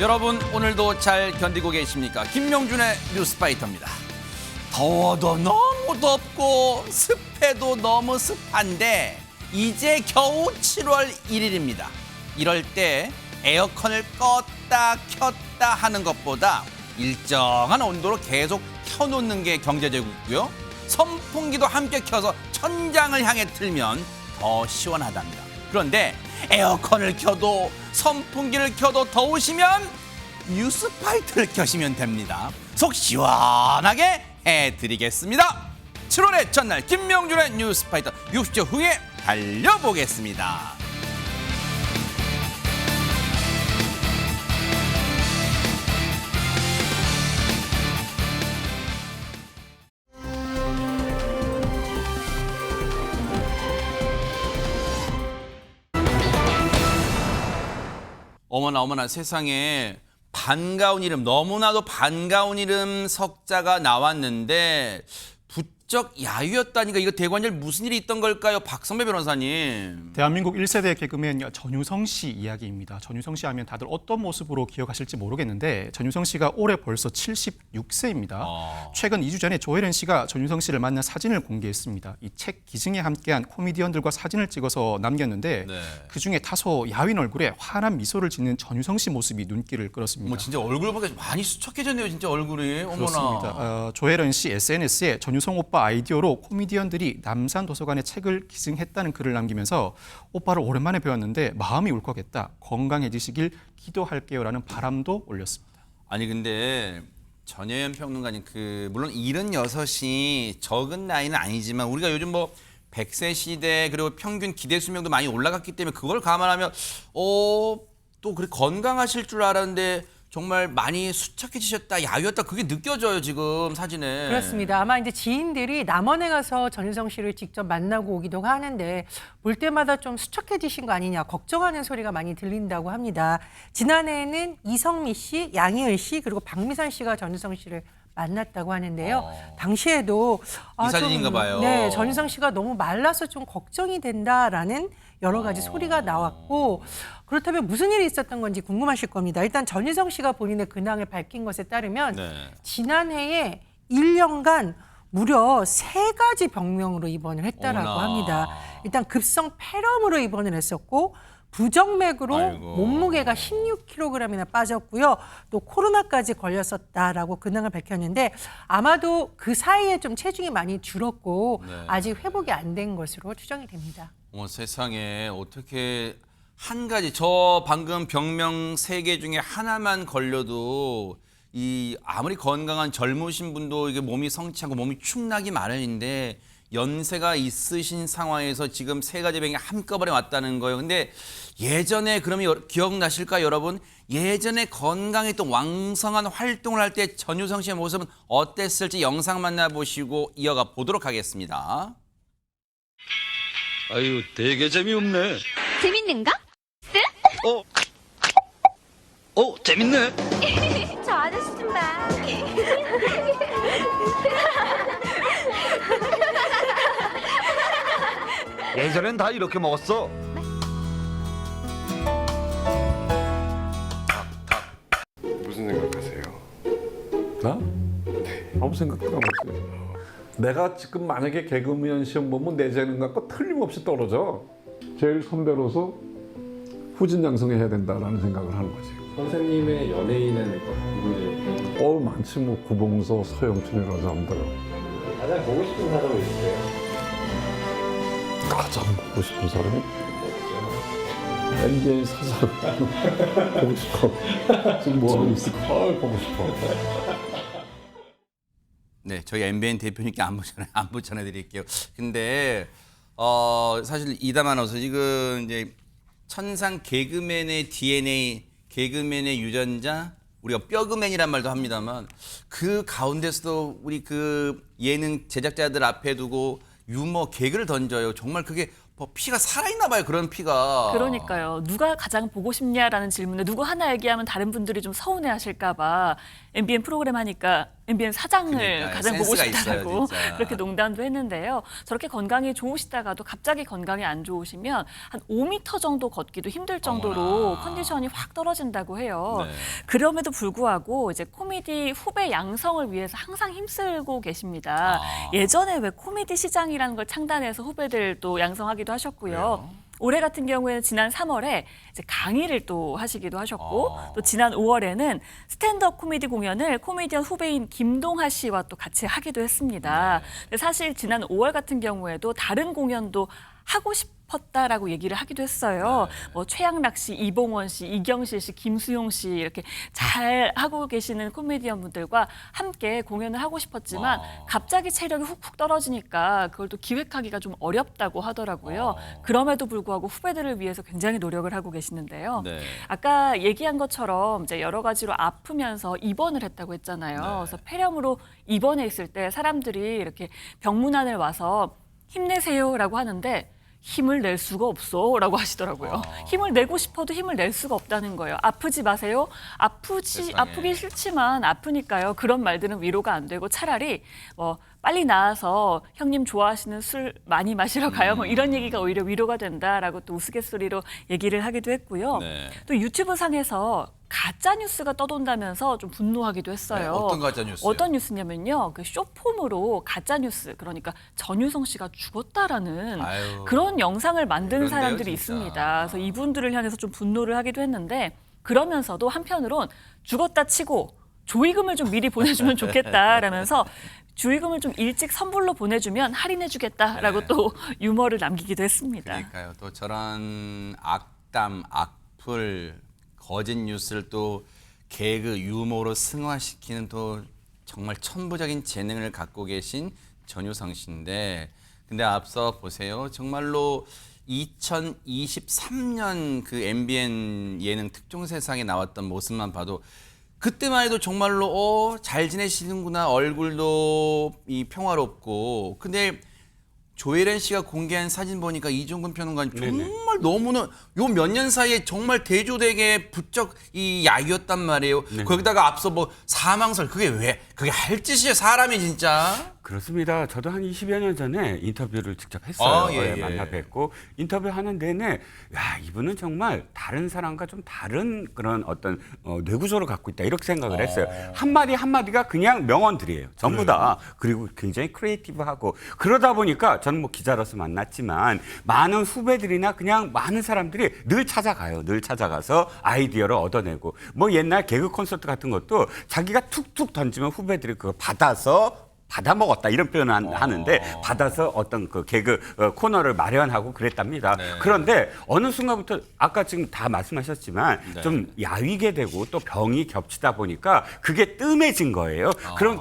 여러분 오늘도 잘 견디고 계십니까? 김명준의 뉴스파이터입니다. 더워도 너무 덥고 습해도 너무 습한데 이제 겨우 7월 1일입니다. 이럴 때 에어컨을 껐다 켰다 하는 것보다 일정한 온도로 계속 켜놓는 게 경제적이고요. 선풍기도 함께 켜서 천장을 향해 틀면 더 시원하답니다. 그런데 에어컨을 켜도 선풍기를 켜도 더우시면 뉴스파이터를 켜시면 됩니다. 속 시원하게 해드리겠습니다. 7월의 첫날 김명준의 뉴스파이터 60초 후에 달려보겠습니다. 어머나 세상에 반가운 이름, 너무나도 반가운 이름 석자가 나왔는데 부쩍 야유였다니까 이거 대관절 무슨 일이 있던 걸까요? 박선배 변호사님. 대한민국 1세대 개그맨 전유성 씨 이야기입니다. 전유성 씨 하면 다들 어떤 모습으로 기억하실지 모르겠는데 전유성 씨가 올해 벌써 76세입니다. 최근 2주 전에 조혜련 씨가 전유성 씨를 만난 사진을 공개했습니다. 이 책 기증에 함께한 코미디언들과 사진을 찍어서 남겼는데 그중에 다소 야윈 얼굴에 환한 미소를 짓는 전유성 씨 모습이 눈길을 끌었습니다. 뭐 진짜 얼굴 보니까 많이 수척해졌네요, 진짜 얼굴이. 어머나. 그렇습니다. 조혜련 씨 SNS에 전유성 오빠 아이디어로 코미디언들이 남산도서관에 책을 기증했다는 글을 남기면서 오빠를 오랜만에 뵈었는데 마음이 울컥했다. 건강해지시길 기도할게요라는 바람도 올렸습니다. 아니 근데 전혜연 평론가님 물론 76이 적은 나이는 아니지만 우리가 요즘 뭐 100세 시대 그리고 평균 기대 수명도 많이 올라갔기 때문에 그걸 감안하면 또 그래 건강하실 줄 알았는데 정말 많이 수척해지셨다, 야유였다 그게 느껴져요 지금 사진에. 그렇습니다. 아마 이제 지인들이 남원에 가서 전유성 씨를 직접 만나고 오기도 하는데 볼 때마다 좀 수척해지신 거 아니냐 걱정하는 소리가 많이 들린다고 합니다. 지난해에는 이성미 씨, 양희은 씨 그리고 박미선 씨가 전유성 씨를 만났다고 하는데요. 당시에도 이 사진인가 봐요. 네, 전유성 씨가 너무 말라서 좀 걱정이 된다라는 여러 가지 소리가 나왔고 그렇다면 무슨 일이 있었던 건지 궁금하실 겁니다. 일단 전유성 씨가 본인의 근황을 밝힌 것에 따르면 지난해에 1년간 무려 3가지 병명으로 입원을 했다라고 합니다. 일단 급성 폐렴으로 입원을 했었고 부정맥으로 몸무게가 16kg이나 빠졌고요. 또 코로나까지 걸렸었다라고 근황을 밝혔는데 아마도 그 사이에 좀 체중이 많이 줄었고 아직 회복이 안 된 것으로 추정이 됩니다. 세상에 어떻게 한 가지 저 방금 병명 3개 중에 하나만 걸려도 이 아무리 건강한 젊으신 분도 이게 몸이 성취하고 몸이 축나기 마련인데 연세가 있으신 상황에서 지금 3가지 병이 한꺼번에 왔다는 거예요. 근데 예전에 그러면 기억나실까요, 여러분? 예전에 건강했던 왕성한 활동을 할 때 전유성 씨의 모습은 어땠을지 영상 만나보시고 이어가 보도록 하겠습니다. 아유, 되게 재미없네. 재밌는가? 재밌네. 저 아저씨 좀 봐. 예전엔 다 이렇게 먹었어. 무슨 생각하세요? 나? 아무 생각도 안 했어요. 내가 지금 만약에 개그맨 시험 보면 내 재능 갖고 틀림없이 떨어져. 제일 선배로서 후진양성해야 된다라는 생각을 하는 거지. 선생님의 연예인은 누구예요? 많지 뭐 구봉서, 서영춘이라는 사람들. 가장 보고 싶은 사람이 있으세요? 가장 보고 싶은 사람이 NBA 사장 보고 싶어. 지금 뭐 하고 있을까? 보고 싶어. 네, 저희 MBN 대표님께 안부 전해드릴게요. 근데 사실 이담 아나운서 지금 이제 천상 개그맨의 DNA, 개그맨의 유전자, 우리가 뼈그맨이란 말도 합니다만 그 가운데서도 우리 그 예능 제작자들 앞에 두고 유머 개그를 던져요. 정말 그게 피가 살아있나 봐요. 그런 피가. 그러니까요. 누가 가장 보고 싶냐라는 질문에 누구 하나 얘기하면 다른 분들이 좀 서운해하실까 봐 MBN 프로그램 하니까 MBN 사장을 그러니까요. 가장 보고 센스가 싶다라고 있어요, 진짜. 그렇게 농담도 했는데요. 저렇게 건강이 좋으시다가도 갑자기 건강이 안 좋으시면 한 5m 정도 걷기도 힘들 정도로 어머나. 컨디션이 확 떨어진다고 해요. 네. 그럼에도 불구하고 이제 코미디 후배 양성을 위해서 항상 힘쓰고 계십니다. 아. 예전에 왜 코미디 시장이라는 걸 창단해서 후배들도 양성하기도 하셨고요. 그래요? 올해 같은 경우에는 지난 3월에 이제 강의를 또 하시기도 하셨고 아. 또 지난 5월에는 스탠드업 코미디 공연을 코미디언 후배인 김동하 씨와 또 같이 하기도 했습니다. 근데 사실 지난 5월 같은 경우에도 다른 공연도 하고 싶었다라고 얘기를 하기도 했어요. 뭐 최양락 씨, 이봉원 씨, 이경실 씨, 김수용 씨 이렇게 잘 하고 계시는 코미디언 분들과 함께 공연을 하고 싶었지만 갑자기 체력이 훅훅 떨어지니까 그걸 또 기획하기가 좀 어렵다고 하더라고요. 그럼에도 불구하고 후배들을 위해서 굉장히 노력을 하고 계시는데요. 네. 아까 얘기한 것처럼 이제 여러 가지로 아프면서 입원을 했다고 했잖아요. 네. 그래서 폐렴으로 입원해 있을 때 사람들이 이렇게 병문안을 와서 힘내세요라고 하는데 힘을 낼 수가 없어라고 하시더라고요. 힘을 내고 싶어도 힘을 낼 수가 없다는 거예요. 아프지 마세요. 세상에. 아프기 싫지만 아프니까요. 그런 말들은 위로가 안 되고 차라리 뭐 빨리 나아서 형님 좋아하시는 술 많이 마시러 가요. 뭐 이런 얘기가 오히려 위로가 된다라고 또 우스갯소리로 얘기를 하기도 했고요. 네. 또 유튜브 상에서 가짜 뉴스가 떠돈다면서 좀 분노하기도 했어요. 네, 어떤 가짜 뉴스요? 어떤 뉴스냐면요. 그 쇼폼으로 가짜 뉴스, 그러니까 전유성 씨가 죽었다라는 아유. 그런 영상을 만든 그런데요, 사람들이 진짜. 있습니다. 그래서 이분들을 향해서 좀 분노를 하기도 했는데 그러면서도 한편으론 죽었다 치고 조의금을 좀 미리 보내주면 좋겠다라면서 조의금을 좀 일찍 선불로 보내주면 할인해주겠다라고 네. 또 유머를 남기기도 했습니다. 그러니까요. 또 저런 악담, 악플, 거짓 뉴스를 또 개그, 유머로 승화시키는 또 정말 천부적인 재능을 갖고 계신 전유성 씨인데, 근데 앞서 보세요. 정말로 2023년 그 MBN 예능 특종세상에 나왔던 모습만 봐도 그때만 해도 정말로 잘 지내시는구나, 얼굴도 이 평화롭고. 근데 조혜련 씨가 공개한 사진 보니까 이종근 평론가님 정말 너무나 요 몇 년 사이에 정말 대조되게 부쩍 이 야유였단 말이에요. 거기다가 앞서 뭐 사망설, 그게 할 짓이에요, 사람이 진짜. 그렇습니다. 저도 한 20여 년 전에 인터뷰를 직접 했어요. 예. 만나 뵙고 인터뷰하는 내내 야, 이분은 정말 다른 사람과 좀 다른 그런 어떤 뇌구조를 갖고 있다 이렇게 생각을 했어요. 한마디 한마디가 그냥 명언들이에요. 전부 다. 그리고 굉장히 크리에이티브하고 그러다 보니까 저는 뭐 기자로서 만났지만 많은 후배들이나 그냥 많은 사람들이 늘 찾아가요. 늘 찾아가서 아이디어를 얻어내고 뭐 옛날 개그 콘서트 같은 것도 자기가 툭툭 던지면 후배들이 그거 받아 먹었다 이런 표현을 하는데 받아서 어떤 그 개그 코너를 마련하고 그랬답니다. 그런데 어느 순간부터 아까 지금 다 말씀하셨지만 좀 야위게 되고 또 병이 겹치다 보니까 그게 뜸해진 거예요.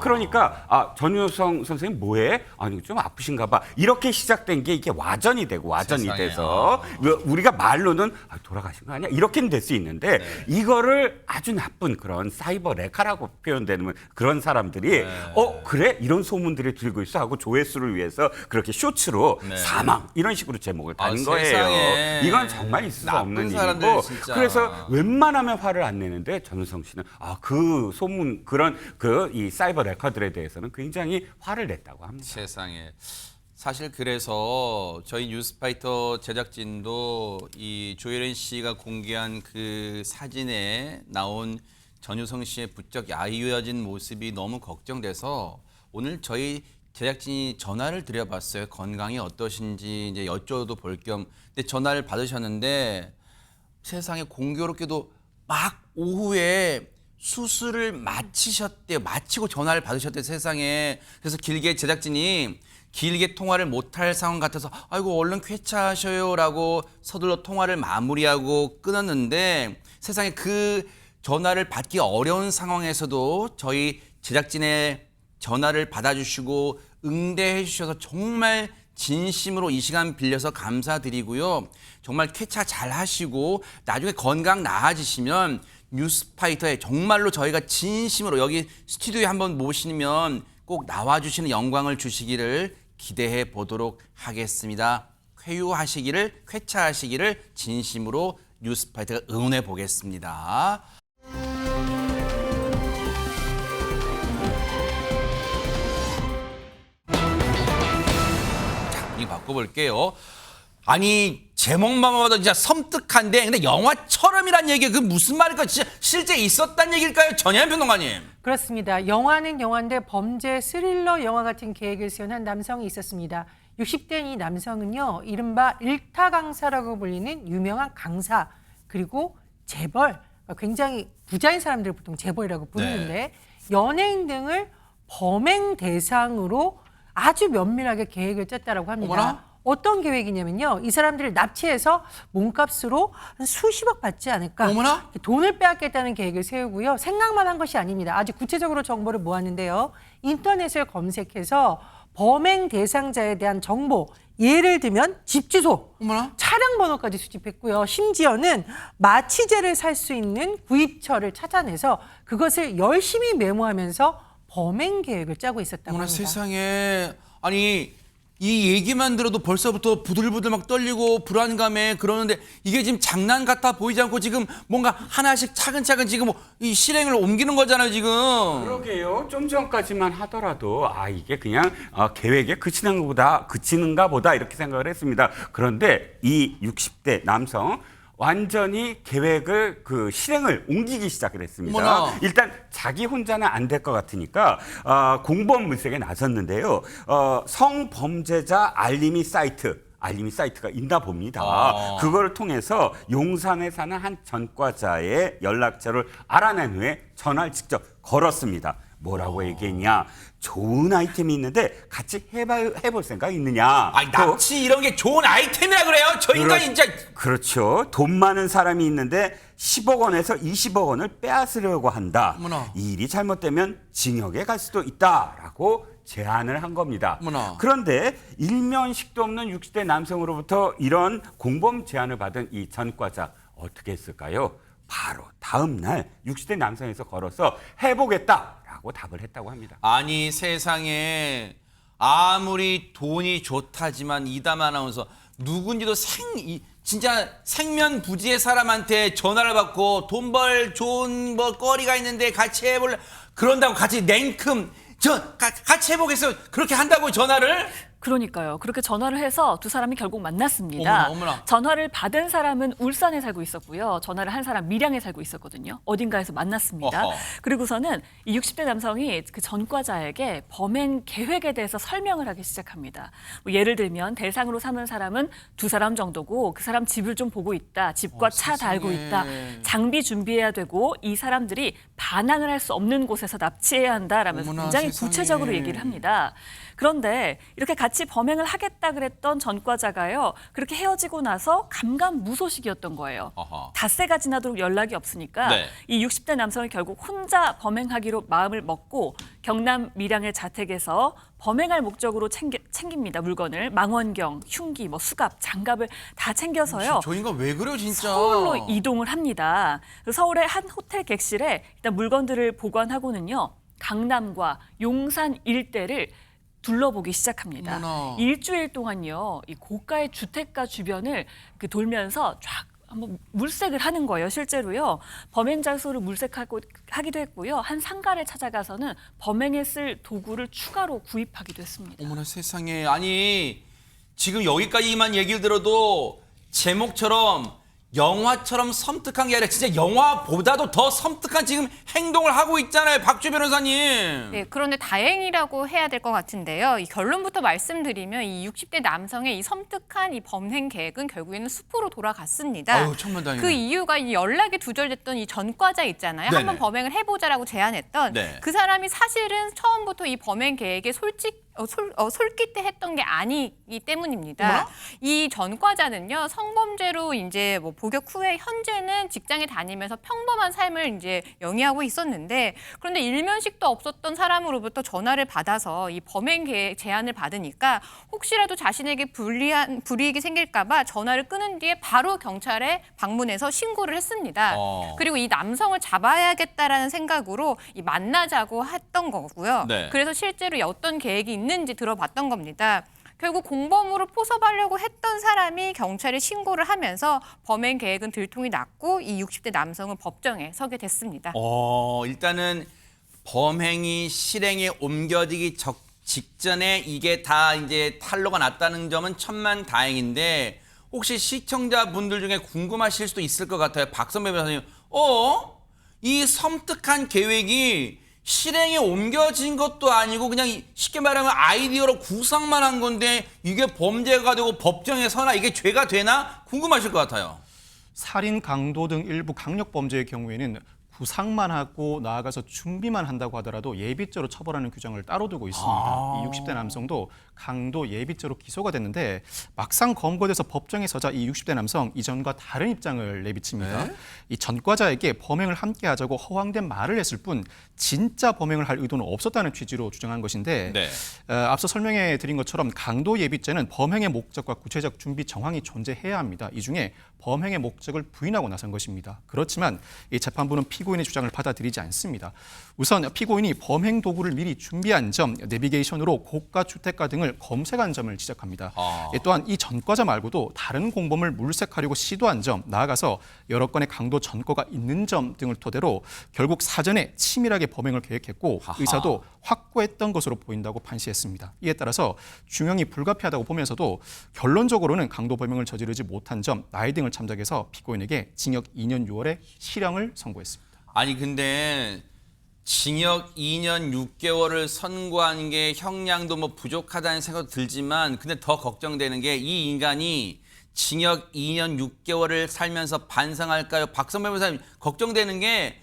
그러니까 전유성 선생님 뭐해? 아니 좀 아프신가 봐. 이렇게 시작된 게 이게 와전이 되고 와전이 세상에. 돼서 우리가 말로는 돌아가신 거 아니야? 이렇게는 될 수 있는데 이거를 아주 나쁜 그런 사이버 레카라고 표현되는 그런 사람들이 그래? 이런 소문들이 들고 있어 하고 조회수를 위해서 그렇게 쇼츠로 사망 이런 식으로 제목을 다는 거예요. 세상에. 이건 정말 있을 수 나쁜 없는 사람들 일이고 진짜. 그래서 웬만하면 화를 안 내는데 전우성 씨는 그 소문 그런 이 사이버 레커들에 대해서는 굉장히 화를 냈다고 합니다. 세상에. 사실 그래서 저희 뉴스파이터 제작진도 이 조혜련 씨가 공개한 그 사진에 나온 전유성 씨의 부쩍 야유어진 모습이 너무 걱정돼서 오늘 저희 제작진이 전화를 드려봤어요. 건강이 어떠신지 이제 여쭤도 볼 겸. 근데 전화를 받으셨는데 세상에 공교롭게도 막 오후에 수술을 마치셨대요. 마치고 전화를 받으셨대요, 세상에. 그래서 제작진이 길게 통화를 못할 상황 같아서 아이고 얼른 쾌차하셔요라고 서둘러 통화를 마무리하고 끊었는데 세상에 그 전화를 받기 어려운 상황에서도 저희 제작진의 전화를 받아주시고 응대해 주셔서 정말 진심으로 이 시간 빌려서 감사드리고요. 정말 쾌차 잘 하시고 나중에 건강 나아지시면 뉴스파이터에 정말로 저희가 진심으로 여기 스튜디오에 한번 모시면 꼭 나와주시는 영광을 주시기를 기대해 보도록 하겠습니다. 쾌차하시기를 진심으로 뉴스파이터가 응원해 보겠습니다. 바꿔볼게요. 아니 제목만 봐도 진짜 섬뜩한데 근데 영화처럼이란 얘기 그 무슨 말일까? 진짜 실제 있었단 얘기일까요? 전혜연 평론가님. 그렇습니다. 영화는 영화인데 범죄 스릴러 영화 같은 계획을 세운 한 남성이 있었습니다. 60대인 이 남성은요, 이른바 일타 강사라고 불리는 유명한 강사, 그리고 재벌, 굉장히 부자인 사람들을 보통 재벌이라고 부르는데 연예인 등을 범행 대상으로 아주 면밀하게 계획을 짰다라고 합니다. 어머나? 어떤 계획이냐면요, 이 사람들을 납치해서 몸값으로 한 수십억 받지 않을까, 어머나? 돈을 빼앗겠다는 계획을 세우고요. 생각만 한 것이 아닙니다. 아주 구체적으로 정보를 모았는데요. 인터넷을 검색해서 범행 대상자에 대한 정보, 예를 들면 집 주소, 어머나? 차량 번호까지 수집했고요. 심지어는 마취제를 살 수 있는 구입처를 찾아내서 그것을 열심히 메모하면서 범행 계획을 짜고 있었다고 어머나 합니다. 세상에. 아니 이 얘기만 들어도 벌써부터 부들부들 막 떨리고 불안감에 그러는데 이게 지금 장난 같아 보이지 않고 지금 뭔가 하나씩 차근차근 지금 이 실행을 옮기는 거잖아요 지금. 그러게요. 좀 전까지만 하더라도 이게 그냥 계획에 그치는가 보다 이렇게 생각을 했습니다. 그런데 이 60대 남성 완전히 계획을 실행을 옮기기 시작을 했습니다. 어머나. 일단 자기 혼자는 안 될 것 같으니까 공범 물색에 나섰는데요. 성범죄자 알림이 사이트가 있나 봅니다. 그걸 통해서 용산에 사는 한 전과자의 연락처를 알아낸 후에 전화를 직접 걸었습니다. 뭐라고 얘기했냐? 좋은 아이템이 있는데 같이 해볼 생각 있느냐? 아니 납치 이런 게 좋은 아이템이라 그래요? 저 인간 진짜. 그렇죠. 돈 많은 사람이 있는데 10억 원에서 20억 원을 빼앗으려고 한다. 어머나. 이 일이 잘못되면 징역에 갈 수도 있다라고 제안을 한 겁니다. 어머나. 그런데 일면식도 없는 60대 남성으로부터 이런 공범 제안을 받은 이 전과자 어떻게 했을까요? 바로 다음 날 60대 남성에서 걸어서 해보겠다라고 답을 했다고 합니다. 아니 세상에 아무리 돈이 좋다지만 이담 아나운서 누군지도 진짜 생면부지의 사람한테 전화를 받고 돈 벌 좋은 거리가 있는데 같이 해볼래 그런다고 같이 냉큼 같이 해보겠어요 그렇게 한다고 전화를. 그러니까요. 그렇게 전화를 해서 두 사람이 결국 만났습니다. 어머나. 전화를 받은 사람은 울산에 살고 있었고요. 전화를 한 사람 밀양에 살고 있었거든요. 어딘가에서 만났습니다. 어허. 그리고서는 이 60대 남성이 그 전과자에게 범행 계획에 대해서 설명을 하기 시작합니다. 뭐 예를 들면 대상으로 삼은 사람은 두 사람 정도고 그 사람 집을 좀 보고 있다. 집과 차 달고 있다. 장비 준비해야 되고 이 사람들이 반항을 할 수 없는 곳에서 납치해야 한다라면서 어머나, 굉장히 세상에. 구체적으로 얘기를 합니다. 그런데 이렇게 같이 범행을 하겠다 그랬던 전과자가요. 그렇게 헤어지고 나서 감감무소식이었던 거예요. 어허. 닷새가 지나도록 연락이 없으니까 네. 이 60대 남성이 결국 혼자 범행하기로 마음을 먹고 경남 밀양의 자택에서 범행할 목적으로 챙깁니다. 물건을 망원경, 흉기, 수갑, 장갑을 다 챙겨서요. 저 인간 왜 그래요 진짜. 서울로 이동을 합니다. 서울의 한 호텔 객실에 일단 물건들을 보관하고는요. 강남과 용산 일대를 둘러보기 시작합니다. 어머나. 일주일 동안요, 이 고가의 주택가 주변을 돌면서 쫙 한번 물색을 하는 거예요. 실제로요, 범행 장소를 물색하기도 했고요. 한 상가를 찾아가서는 범행에 쓸 도구를 추가로 구입하기도 했습니다. 어머나 세상에. 아니 지금 여기까지만 얘기를 들어도 제목처럼 영화처럼 섬뜩한 게 아니라 진짜 영화보다도 더 섬뜩한 지금 행동을 하고 있잖아요. 박주 변호사님. 네, 그런데 다행이라고 해야 될 것 같은데요. 이 결론부터 말씀드리면 이 60대 남성의 이 섬뜩한 이 범행 계획은 결국에는 숲으로 돌아갔습니다. 아유, 천만다행이네. 그 이유가 이 연락이 두절됐던 이 전과자 있잖아요. 네네. 한번 범행을 해보자라고 제안했던 네. 그 사람이 사실은 처음부터 이 범행 계획에 솔깃해 했던 게 아니기 때문입니다. 뭐야? 이 전과자는요, 성범죄로 이제 복역 후에 현재는 직장에 다니면서 평범한 삶을 이제 영위하고 있었는데, 그런데 일면식도 없었던 사람으로부터 전화를 받아서 이 범행 계획 제안을 받으니까 혹시라도 자신에게 불이익이 생길까봐 전화를 끊은 뒤에 바로 경찰에 방문해서 신고를 했습니다. 그리고 이 남성을 잡아야겠다라는 생각으로 이 만나자고 했던 거고요. 네. 그래서 실제로 어떤 계획이 있는지 들어봤던 겁니다. 결국 공범으로 포섭하려고 했던 사람이 경찰에 신고를 하면서 범행 계획은 들통이 났고 이 60대 남성은 법정에 서게 됐습니다. 일단은 범행이 실행에 옮겨지기 직전에 이게 다 이제 탄로가 났다는 점은 천만 다행인데 혹시 시청자분들 중에 궁금하실 수도 있을 것 같아요. 박선배 변호사님, 이 섬뜩한 계획이 실행에 옮겨진 것도 아니고 그냥 쉽게 말하면 아이디어로 구상만 한 건데 이게 범죄가 되고 법정에 서나 이게 죄가 되나 궁금하실 것 같아요. 살인, 강도 등 일부 강력 범죄의 경우에는 구상만 하고 나아가서 준비만 한다고 하더라도 예비죄로 처벌하는 규정을 따로 두고 있습니다. 이 60대 남성도 강도 예비죄로 기소가 됐는데 막상 검거돼서 법정에 서자 이 60대 남성 이전과 다른 입장을 내비칩니다. 이 전과자에게 범행을 함께 하자고 허황된 말을 했을 뿐 진짜 범행을 할 의도는 없었다는 취지로 주장한 것인데 앞서 설명해 드린 것처럼 강도 예비죄는 범행의 목적과 구체적 준비 정황이 존재해야 합니다. 이 중에 범행의 목적을 부인하고 나선 것입니다. 그렇지만 이 재판부는 피고인의 주장을 받아들이지 않습니다. 우선 피고인이 범행 도구를 미리 준비한 점, 내비게이션으로 고가 주택가 등을 검색한 점을 지적합니다. 또한 이 전과자 말고도 다른 공범을 물색하려고 시도한 점, 나아가서 여러 건의 강도 전과가 있는 점 등을 토대로 결국 사전에 치밀하게 범행을 계획했고 의사도 확고했던 것으로 보인다고 판시했습니다. 이에 따라서 중형이 불가피하다고 보면서도 결론적으로는 강도 범행을 저지르지 못한 점, 나이 등을 참작해서 피고인에게 징역 2년 6월에 실형을 선고했습니다. 아니 근데 징역 2년 6개월을 선고한 게 형량도 뭐 부족하다는 생각도 들지만 근데 더 걱정되는 게 이 인간이 징역 2년 6개월을 살면서 반성할까요? 박선배 변호사님 걱정되는 게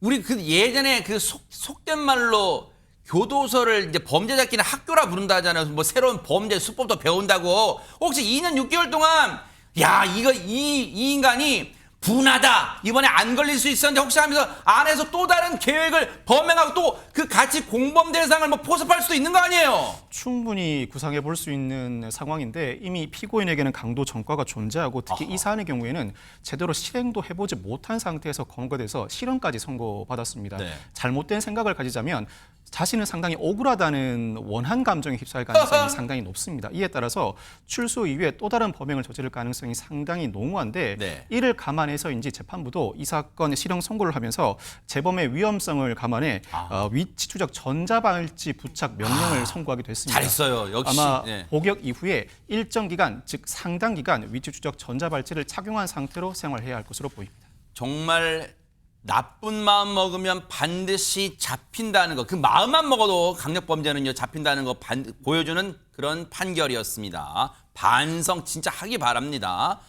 우리 그 예전에 그 속된 말로 교도소를 이제 범죄자끼리 학교라 부른다 하잖아요. 뭐 새로운 범죄 수법도 배운다고. 혹시 2년 6개월 동안 야 이 인간이 분하다. 이번에 안 걸릴 수 있었는데 혹시 하면서 안에서 또 다른 계획을 범행하고 또 그 같이 공범 대상을 뭐 포섭할 수도 있는 거 아니에요? 충분히 구상해 볼 수 있는 상황인데 이미 피고인에게는 강도 전과가 존재하고 특히 이 사안의 경우에는 제대로 실행도 해보지 못한 상태에서 검거돼서 실형까지 선고받았습니다. 잘못된 생각을 가지자면 자신은 상당히 억울하다는 원한 감정에 휩싸일 가능성이 상당히 높습니다. 이에 따라서 출소 이후에 또 다른 범행을 저지를 가능성이 상당히 농후한데 이를 감안해서인지 재판부도 이 사건의 실형 선고를 하면서 재범의 위험성을 감안해 위치 추적 전자발찌 부착 명령을 선고하기도 했습니다. 잘했어요. 역시. 아마 복역 이후에 일정 기간, 즉 상당 기간 위치 추적 전자발찌를 착용한 상태로 생활해야 할 것으로 보입니다. 정말 나쁜 마음 먹으면 반드시 잡힌다는 거. 그 마음만 먹어도 강력범죄는요 잡힌다는 거 보여주는 그런 판결이었습니다. 반성 진짜 하기 바랍니다.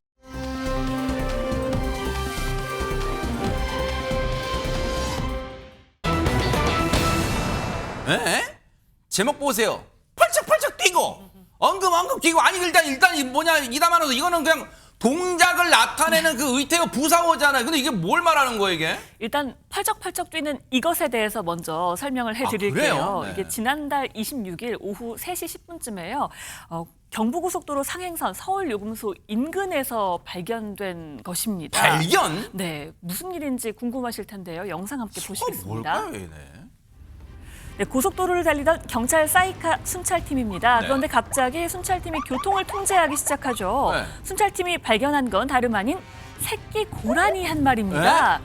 제목 보세요. 펄쩍펄쩍 뛰고 엉금엉금 뛰고 아니 일단 이다만어도 이거는 그냥 동작을 나타내는 그 의태어 부사어잖아요. 근데 이게 뭘 말하는 거예요, 이게? 일단 펄쩍펄쩍 뛰는 이것에 대해서 먼저 설명을 해드릴게요. 이게 지난달 26일 오후 3시 10분쯤에요. 경부고속도로 상행선 서울요금소 인근에서 발견된 것입니다. 발견? 네, 무슨 일인지 궁금하실 텐데요. 영상 함께 보시겠습니다. 뭘까요, 얘네? 네, 고속도로를 달리던 경찰 사이카 순찰팀입니다. 그런데 갑자기 순찰팀이 교통을 통제하기 시작하죠. 순찰팀이 발견한 건 다름 아닌 새끼 고라니 한 마리입니다.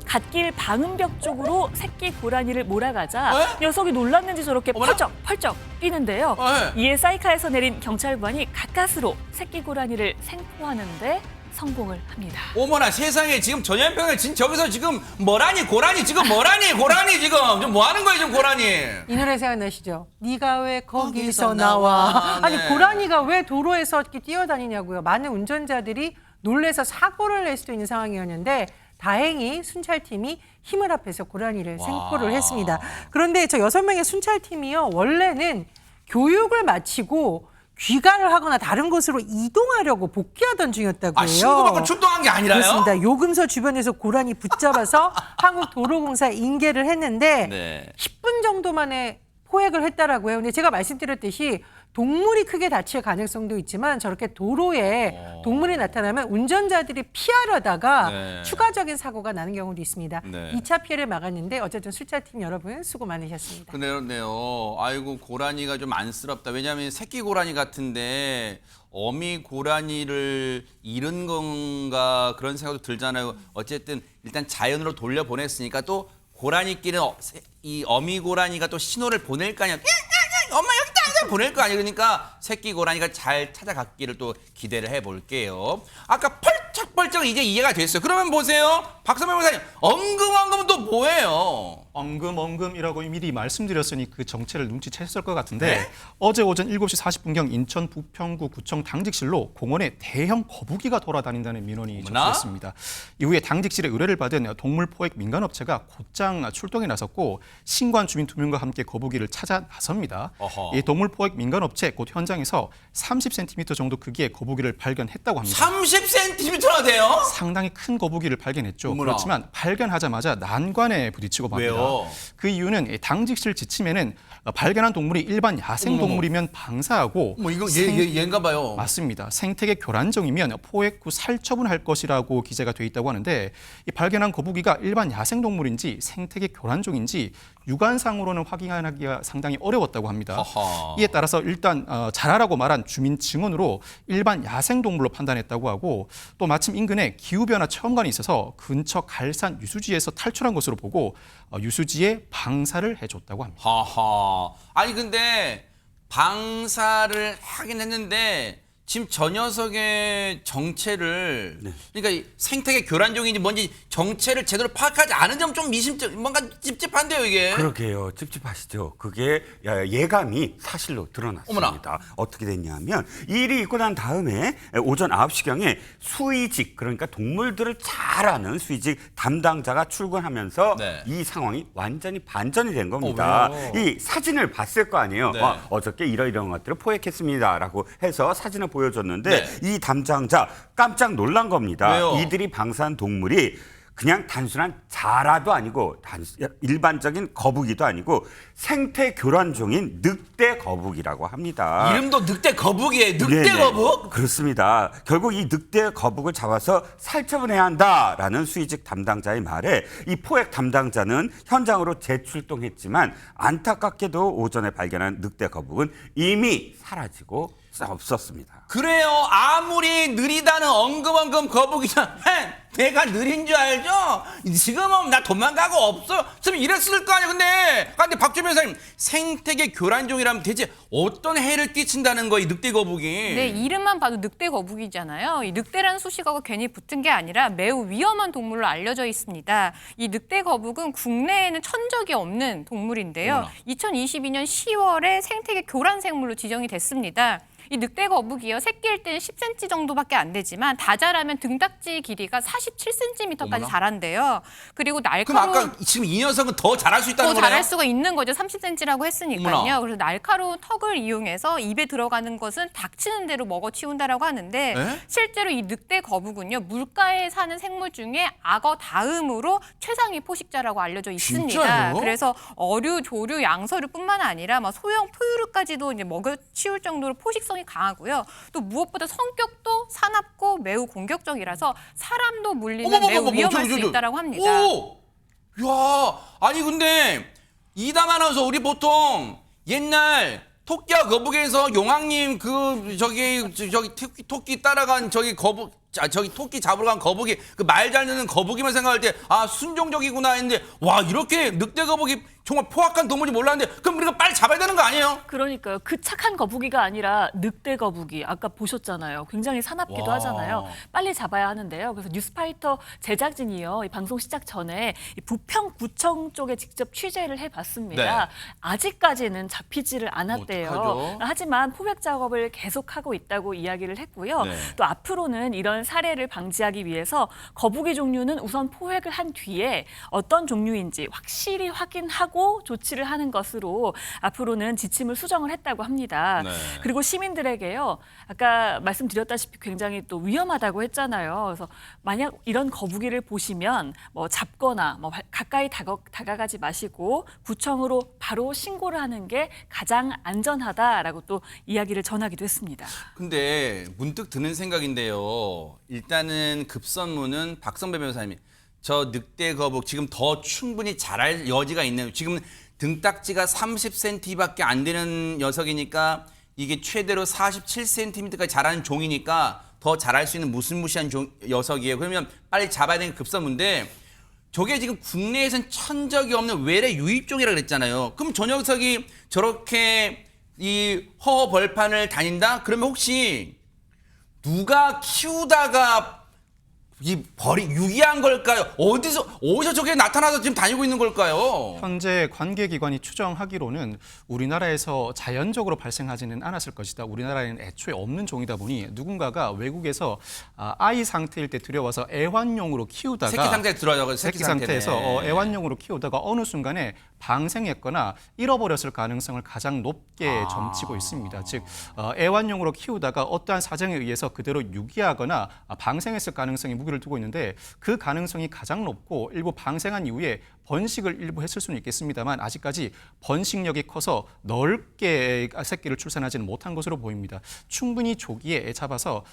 갓길 방음벽 쪽으로 새끼 고라니를 몰아가자 녀석이 놀랐는지 저렇게 펄쩍펄쩍 뛰는데요. 이에 사이카에서 내린 경찰관이 가까스로 새끼 고라니를 생포하는데 성공을 합니다. 어머나 세상에 지금 전현평에 지금 저기서 지금 뭐라니 고라니 지금 뭐라니 고라니 지금 뭐 하는 거예요 지금 고라니? 이 노래 생각나시죠? 네가 왜 거기서 나와? 아니 고라니가 왜 도로에서 이렇게 뛰어다니냐고요. 많은 운전자들이 놀래서 사고를 낼 수도 있는 상황이었는데 다행히 순찰팀이 힘을 합해서 고라니를 생포를 했습니다. 그런데 저 6명의 순찰팀이요 원래는 교육을 마치고 귀가를 하거나 다른 곳으로 이동하려고 복귀하던 중이었다고 해요. 신고받고 출동한 게 아니라요? 그렇습니다. 요금소 주변에서 고라니 붙잡아서 한국도로공사에 인계를 했는데 10분 정도 만에 포획을 했다라고 해요. 근데 제가 말씀드렸듯이 동물이 크게 다칠 가능성도 있지만 저렇게 도로에 동물이 나타나면 운전자들이 피하려다가 추가적인 사고가 나는 경우도 있습니다. 2차 피해를 막았는데 어쨌든 순찰팀 여러분 수고 많으셨습니다. 그네요. 아이고 고라니가 좀 안쓰럽다. 왜냐하면 새끼 고라니 같은데 어미 고라니를 잃은 건가 그런 생각도 들잖아요. 어쨌든 일단 자연으로 돌려보냈으니까 또 고라니끼리는 이 어미 고라니가 또 신호를 보낼 거 아니야. 엄마 여기 있다. 당장 보낼 거 아니에요. 그러니까 새끼 고라니가 잘 찾아갔기를 또 기대를 해볼게요. 아까 펄쩍펄쩍 이제 이해가 됐어요. 그러면 보세요. 박선배 변호사님, 엉금엉금은 또 뭐예요? 엉금엉금이라고 미리 말씀드렸으니 그 정체를 눈치챘을 것 같은데 네? 어제 오전 7시 40분경 인천 부평구 구청 당직실로 공원에 대형 거북이가 돌아다닌다는 민원이 어머나? 접수됐습니다. 이후에 당직실의 의뢰를 받은 동물 포획 민간업체가 곧장 출동에 나섰고 신고한 주민 2명과 함께 거북이를 찾아 나섭니다. 어허. 이 동물 포획 민간업체 곧 현장에서 30cm 정도 크기의 거북이를 발견했다고 합니다. 30cm나 돼요? 상당히 큰 거북이를 발견했죠. 어머나. 그렇지만 발견하자마자 난관에 부딪히고 맙니다. 왜요? 그 이유는 당직실 지침에는 발견한 동물이 일반 야생 동물이면 방사하고 뭐 이거 얘인가 봐요. 맞습니다. 생태계 교란종이면 포획 후 살처분할 것이라고 기재가 돼 있다고 하는데 이 발견한 거북이가 일반 야생 동물인지 생태계 교란종인지 육안상으로는 확인하기가 상당히 어려웠다고 합니다. 허허. 이에 따라서 일단 자라라고 말한 주민 증언으로 일반 야생 동물로 판단했다고 하고 또 마침 인근에 기후변화 체험관이 있어서 근처 갈산 유수지에서 탈출한 것으로 보고 유수지에 방사를 해줬다고 합니다. 하하. 아니 근데 방사를 하긴 했는데 지금 저 녀석의 정체를 그러니까 이 생태계 교란종인지 뭔지 정체를 제대로 파악하지 않은 점 좀 뭔가 찝찝한데요 이게. 그러게요. 찝찝하시죠. 그게 예감이 사실로 드러났습니다. 어머나. 어떻게 됐냐면 이 일이 있고 난 다음에 오전 9시경에 수의직 그러니까 동물들을 잘 아는 수의직 담당자가 출근하면서 네. 이 상황이 완전히 반전이 된 겁니다. 왜요? 이 사진을 봤을 거 아니에요. 네. 어저께 이러이러한 것들을 포획했습니다라고 해서 사진을 보여줬는데 네. 이 담당자 깜짝 놀란 겁니다. 왜요? 이들이 방사한 동물이 그냥 단순한 자라도 아니고 일반적인 거북이도 아니고 생태 교란종인 늑대 거북이라고 합니다. 이름도 늑대 거북이에요. 늑대 네네. 거북? 그렇습니다. 결국 이 늑대 거북을 잡아서 살처분해야 한다라는 수의직 담당자의 말에 이 포획 담당자는 현장으로 재출동했지만 안타깝게도 오전에 발견한 늑대 거북은 이미 사라지고 없었습니다. 그래요. 아무리 느리다는 엉금엉금 거북이잖아. 내가 느린 줄 알죠? 지금은 나 도망가고 없어. 지금 이랬을 거 아니에요. 근데 박주 변호사님, 생태계 교란종이라면 대체 어떤 해를 끼친다는 거예요, 이 늑대 거북이? 네, 이름만 봐도 늑대 거북이잖아요. 이 늑대라는 수식어가 괜히 붙은 게 아니라 매우 위험한 동물로 알려져 있습니다. 이 늑대 거북은 국내에는 천적이 없는 동물인데요. 어머나. 2022년 10월에 생태계 교란 생물로 지정이 됐습니다. 이 늑대 거북이요, 새끼일 때는 10cm 정도밖에 안 되지만 다 자라면 등딱지 길이가 47cm까지 어머나. 자란대요. 그리고 그럼 날카로운 아까 지금 이 녀석은 더 자랄 수 있다는 더 거네요? 자랄 수가 있는 거죠. 30cm라고 했으니까요. 어머나. 그래서 날카로운 턱을 이용해서 입에 들어가는 것은 닥치는 대로 먹어치운다라고 하는데 에? 실제로 이 늑대 거북은요, 물가에 사는 생물 중에 악어 다음으로 최상위 포식자라고 알려져 있습니다. 진짜요? 그래서 어류, 조류, 양서류뿐만 아니라 막 소형 포유류까지도 이제 먹어치울 정도로 포식성이 강하고요. 또 무엇보다 성격도 사납고 매우 공격적이라서 사람도 물리는 매우 위험할 수 있다라고 합니다. 오! 야, 아니 근데 이담 아나운서 우리 보통 옛날 토끼와 거북이에서 용왕님 저기 토끼 따라간 저기 토끼 잡으러 간 거북이 그 말 잘 듣는 거북이만 생각할 때 아 순종적이구나 했는데 와 이렇게 늑대 거북이 정말 포악한 동물이 몰랐는데 그럼 우리가 빨리 잡아야 되는 거 아니에요? 그러니까요. 그 착한 거북이가 아니라 늑대 거북이. 아까 보셨잖아요. 굉장히 사납기도 와. 하잖아요. 빨리 잡아야 하는데요. 그래서 뉴스파이터 제작진이요. 이 방송 시작 전에 이 부평구청 쪽에 직접 취재를 해봤습니다. 네. 아직까지는 잡히지를 않았대요. 어떡하죠? 하지만 포획 작업을 계속하고 있다고 이야기를 했고요. 네. 또 앞으로는 이런 사례를 방지하기 위해서 거북이 종류는 우선 포획을 한 뒤에 어떤 종류인지 확실히 확인하고 조치를 하는 것으로 앞으로는 지침을 수정을 했다고 합니다. 네. 그리고 시민들에게요. 아까 말씀드렸다시피 굉장히 또 위험하다고 했잖아요. 그래서 만약 이런 거북이를 보시면 뭐 잡거나 뭐 가까이 다가가지 마시고 구청으로 바로 신고를 하는 게 가장 안전하다라고 또 이야기를 전하기도 했습니다. 근데 문득 드는 생각인데요. 일단은 급선무는 박선배 변호사님이 저 늑대 거북 지금 더 충분히 자랄 여지가 있네요. 지금 등딱지가 30cm밖에 안 되는 녀석이니까 이게 최대로 47cm까지 자라는 종이니까 더 자랄 수 있는 무시무시한 녀석이에요. 그러면 빨리 잡아야 되는 급선무인데 저게 지금 국내에선 천적이 없는 외래 유입종이라고 그랬잖아요. 그럼 저 녀석이 저렇게 이 허허벌판을 다닌다? 그러면 혹시 누가 키우다가 유기한 걸까요? 어디서 저게 나타나서 지금 다니고 있는 걸까요? 현재 관계기관이 추정하기로는 우리나라에서 자연적으로 발생하지는 않았을 것이다. 우리나라에는 애초에 없는 종이다 보니 누군가가 외국에서 아이 상태일 때 들여와서 애완용으로 키우다가 새끼 상태에 들어가고 새끼 상태에서 애완용으로 키우다가 어느 순간에 방생했거나 잃어버렸을 가능성을 가장 높게 점치고 있습니다. 즉 애완용으로 키우다가 어떠한 사정에 의해서 그대로 유기하거나 방생했을 가능성이 무게를 두고 있는데 그 가능성이 가장 높고 일부 방생한 이후에 번식을 일부 했을 수는 있겠습니다만 아직까지 번식력이 커서 넓게 새끼를 출산하지는 못한 것으로 보입니다. 충분히 조기에 애 잡아서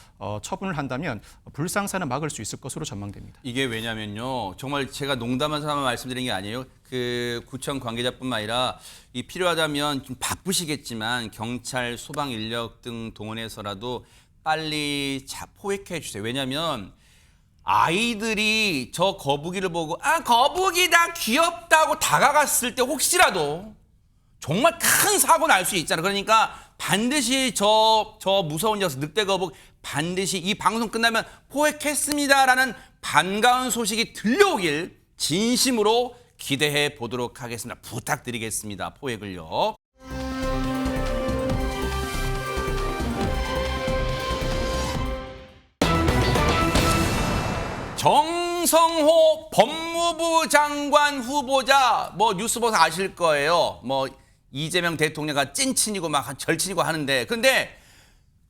처분을 한다면 불상사는 막을 수 있을 것으로 전망됩니다. 이게 왜냐면요. 정말 제가 농담한 사람만 말씀드린 게 아니에요. 그 구청 관계자뿐만 아니라 이 필요하다면 좀 바쁘시겠지만 경찰, 소방 인력 등 동원해서라도 빨리 포획해 주세요. 왜냐하면 아이들이 저 거북이를 보고 거북이다 귀엽다고 다가갔을 때 혹시라도 정말 큰 사고 날 수 있잖아요. 그러니까 반드시 저 무서운 녀석 늑대 거북 반드시 이 방송 끝나면 포획했습니다라는 반가운 소식이 들려오길 진심으로 기대해 보도록 하겠습니다. 부탁드리겠습니다. 포획을요. 정성호 법무부 장관 후보자 뉴스 보서 아실 거예요. 이재명 대통령과 찐친이고 막 절친이고 하는데 근데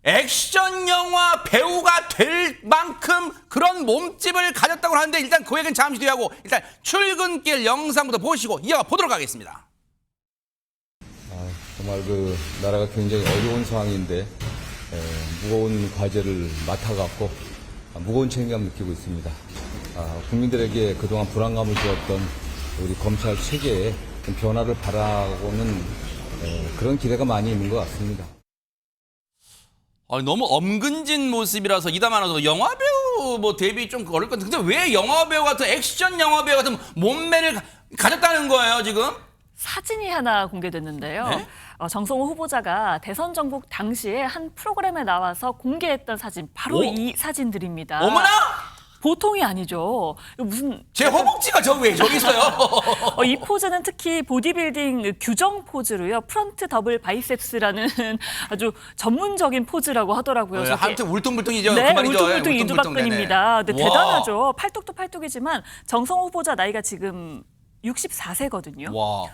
액션 영화 배우가 될 만큼 그런 몸집을 가졌다고 하는데 일단 그 얘기는 잠시 뒤에 하고 일단 출근길 영상부터 보시고 이어가 보도록 하겠습니다. 정말 나라가 굉장히 어려운 상황인데 무거운 과제를 맡아갖고 무거운 책임감 느끼고 있습니다. 국민들에게 그동안 불안감을 주었던 우리 검찰 체계에 좀 변화를 바라고는 그런 기대가 많이 있는 것 같습니다. 너무 엄근진 모습이라서 이담하나도 영화배우 데뷔 좀 어려울 것 같은데 왜 영화배우 같은 액션 영화배우 같은 몸매를 가졌다는 거예요 지금? 사진이 하나 공개됐는데요. 네? 정성호 후보자가 대선 정국 당시에 한 프로그램에 나와서 공개했던 사진 바로 이 사진들입니다. 어머나! 보통이 아니죠. 무슨 제 허벅지가 왜 저기 있어요? 이 포즈는 특히 보디빌딩 규정 포즈로요. 프런트 더블 바이셉스라는 아주 전문적인 포즈라고 하더라고요. 하여튼 울퉁불퉁이죠. 네, 그 말이죠. 울퉁불퉁 이두박근입니다. 네, 대단하죠. 팔뚝도 팔뚝이지만 정성호 후보자 나이가 지금 64세거든요.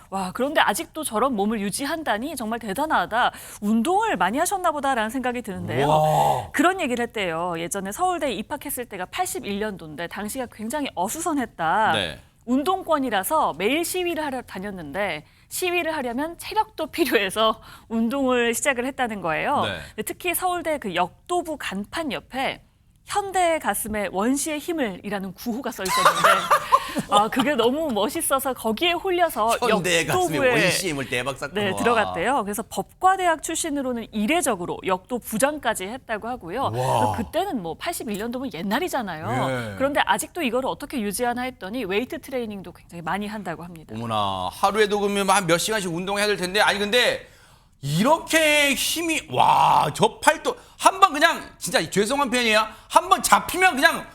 와, 그런데 아직도 저런 몸을 유지한다니 정말 대단하다. 운동을 많이 하셨나 보다라는 생각이 드는데요. 그런 얘기를 했대요. 예전에 서울대에 입학했을 때가 81년도인데 당시가 굉장히 어수선했다. 네. 운동권이라서 매일 시위를 하러 다녔는데 시위를 하려면 체력도 필요해서 운동을 시작을 했다는 거예요. 네. 특히 서울대 그 역도부 간판 옆에 현대의 가슴에 원시의 힘을이라는 구호가 써 있었는데 그게 너무 멋있어서 거기에 홀려서 현대의 가슴에 역도부에 원시의 힘을 대박 쌌구나. 네, 들어갔대요. 그래서 법과대학 출신으로는 이례적으로 역도 부장까지 했다고 하고요. 그때는 81년도면 옛날이잖아요. 예. 그런데 아직도 이거를 어떻게 유지하나 했더니 웨이트 트레이닝도 굉장히 많이 한다고 합니다. 어머나 하루에도 그러면 한 몇 시간씩 운동해야 될 텐데 근데 이렇게 힘이 저 팔도 한 번 그냥 진짜 죄송한 편이에요. 한 번 잡히면 그냥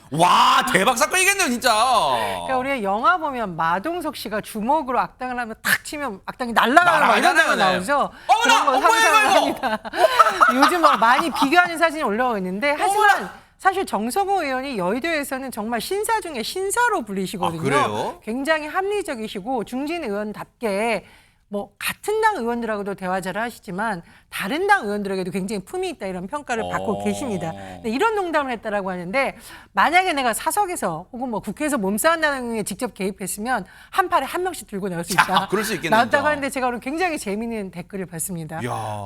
대박 사건이겠네요 진짜. 그러니까 우리가 영화 보면 마동석 씨가 주먹으로 악당을 하면 탁 치면 악당이 날아가는 이런 장면 나오죠. 그런 거 상상을 합니다. 요즘 많이 비교하는 사진이 올라오고 있는데 하지만 사실 정성호 의원이 여의도에서는 정말 신사 중에 신사로 불리시거든요. 그래요? 굉장히 합리적이시고 중진 의원답게 같은 당 의원들하고도 대화 잘 하시지만 다른 당 의원들에게도 굉장히 품이 있다 이런 평가를 받고 계십니다. 근데 이런 농담을 했다라고 하는데 만약에 내가 사석에서 혹은 국회에서 몸싸움 나눔에 직접 개입했으면 한 팔에 한 명씩 들고 나올 수 있다. 그럴 수 있겠네요. 나왔다고 하는데 제가 오늘 굉장히 재미있는 댓글을 봤습니다.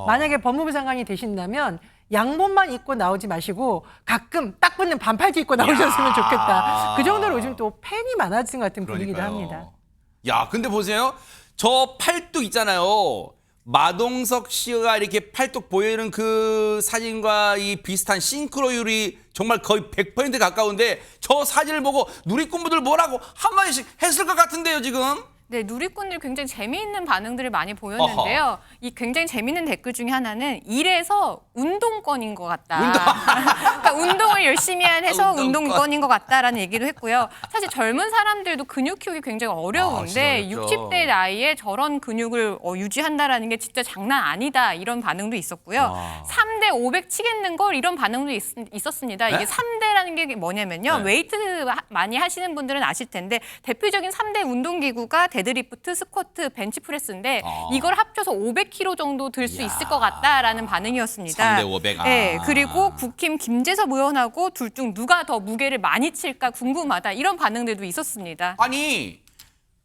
만약에 법무부 장관이 되신다면 양복만 입고 나오지 마시고 가끔 딱 붙는 반팔티 입고 나오셨으면 좋겠다. 그 정도로 요즘 또 팬이 많아진 것 같은 분위기도 합니다. 근데 보세요. 저 팔뚝 있잖아요. 마동석 씨가 이렇게 팔뚝 보이는 그 사진과 이 비슷한 싱크로율이 정말 거의 100% 가까운데 저 사진을 보고 누리꾼분들 뭐라고 한마디씩 했을 것 같은데요 지금. 네, 누리꾼들이 굉장히 재미있는 반응들을 많이 보였는데요. 이 굉장히 재미있는 댓글 중에 하나는 이래서 운동권인 것 같다. 그러니까 운동을 열심히 해서 운동권인 것 같다라는 얘기도 했고요. 사실 젊은 사람들도 근육 키우기 굉장히 어려운데 진짜 60대 나이에 저런 근육을 유지한다라는 게 진짜 장난 아니다. 이런 반응도 있었고요. 3대 500 치겠는 걸 이런 반응도 있었습니다. 네? 이게 3대라는 게 뭐냐면요. 네. 웨이트 많이 하시는 분들은 아실 텐데 대표적인 3대 운동기구가 데드리프트, 스쿼트, 벤치프레스인데 이걸 합쳐서 500kg 정도 들 수 있을 것 같다라는 반응이었습니다. 3대 500. 네, 그리고 국힘 김재섭 의원하고 둘 중 누가 더 무게를 많이 칠까 궁금하다. 이런 반응들도 있었습니다. 아니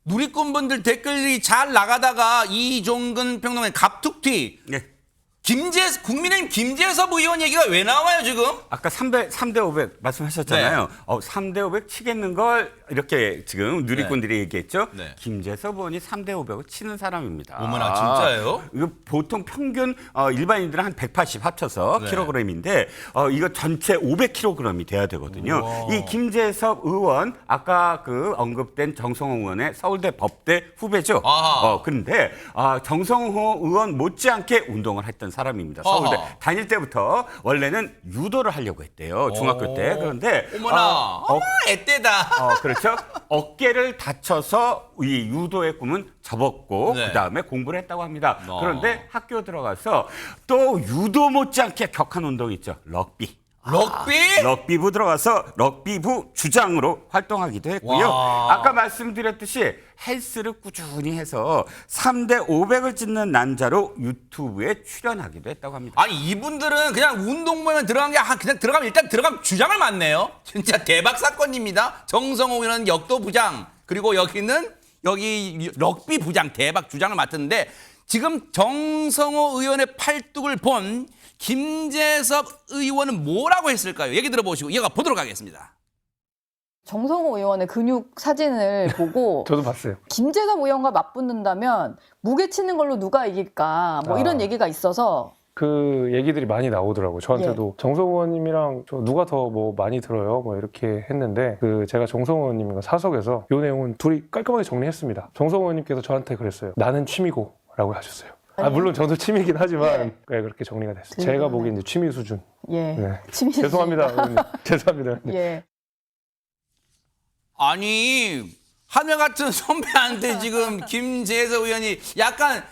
누리꾼분들 댓글이 잘 나가다가 이종근 평론가의 갑툭튀 네. 국민의힘 김재섭 의원 얘기가 왜 나와요 지금? 아까 3대 500 말씀하셨잖아요. 3대 500 치겠는 걸 이렇게 지금 누리꾼들이 얘기했죠. 네. 김재섭 의원이 3대 500을 치는 사람입니다. 어머나, 진짜예요? 이거 보통 평균 일반인들은 한 180 합쳐서 네. 킬로그램인데 이거 전체 500kg이 돼야 되거든요. 우와. 이 김재섭 의원 아까 그 언급된 정성호 의원의 서울대 법대 후배죠. 아하. 그런데 정성호 의원 못지않게 운동을 했던 사람입니다. 서울대 아하. 다닐 때부터 원래는 유도를 하려고 했대요. 중학교 때. 그런데 어머나 애때다. 그렇죠. 어깨를 다쳐서 이 유도의 꿈은 접었고 네. 그다음에 공부를 했다고 합니다. 그런데 학교 들어가서 또 유도 못지않게 격한 운동 있죠. 럭비. 럭비부 들어가서 럭비부 주장으로 활동하기도 했고요. 와. 아까 말씀드렸듯이 헬스를 꾸준히 해서 3대 500을 찍는 난자로 유튜브에 출연하기도 했다고 합니다. 아니 이분들은 그냥 운동부에 들어간 게 그냥 들어가면 일단 들어가면 주장을 맡네요. 진짜 대박 사건입니다. 정성호 의원은 역도 부장 그리고 여기는 럭비 부장 대박 주장을 맡았는데 지금 정성호 의원의 팔뚝을 본 김재섭 의원은 뭐라고 했을까요? 얘기 들어보시고 이어가 보도록 하겠습니다. 정성호 의원의 근육 사진을 보고 저도 봤어요. 김재섭 의원과 맞붙는다면 무게 치는 걸로 누가 이길까 뭐 이런 얘기가 있어서 그 얘기들이 많이 나오더라고요. 저한테도 정성호 의원님이랑 저 누가 더 뭐 많이 들어요? 뭐 이렇게 했는데 그 제가 정성호 의원님과 사석에서 이 내용은 둘이 깔끔하게 정리했습니다. 정성호 의원님께서 저한테 그랬어요. 나는 취미고 라고 하셨어요. 물론 저도 취미이긴 하지만 네, 그렇게 정리가 됐어요. 제가 보기엔 이제 취미 수준. 네. 취미 죄송합니다. 의원님. 죄송합니다. 의원님. 예. 아니 하늘 같은 선배한테 지금 김재섭 의원이 약간